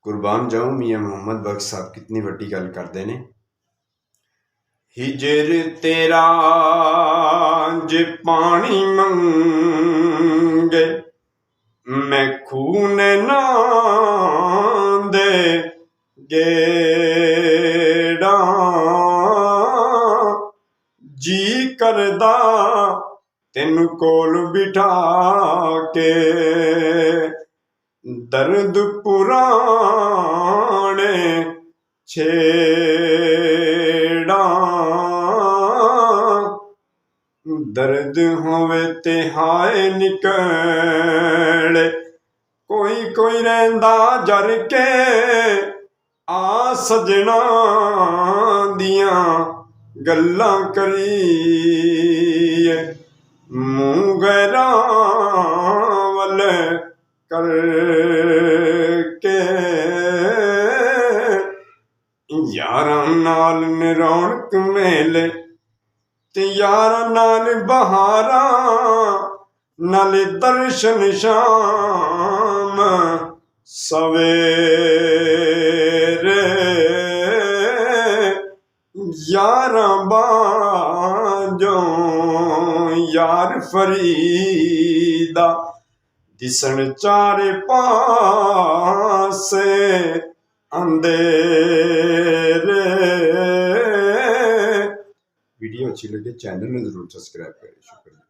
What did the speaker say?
कुर्बान जाऊं मियाँ मुहम्मद बख्श साहब कितनी वड्डी गल करते ने। हिजर तेरा जे पानी मंगे मैं खून ना दे गेड़ा जी करदा तेनू कोल बिठा के दर्द पुराने छेड़ा दर्द होवे ते हाय निकले कोई कोई रहिंदा जर के आ सजना दियां गल्लां करीए मूंह गैरां वल करके यारां नाल ने रौनक मेले ते यारां नाल बहारां नाले दर्शन शाम सवेरे यारां बाजों यार फरीदा दिसन चारे पासे अंधेरे। वीडियो अच्छी लगे चैनल में जरूर सब्सक्राइब करें। शुक्रिया।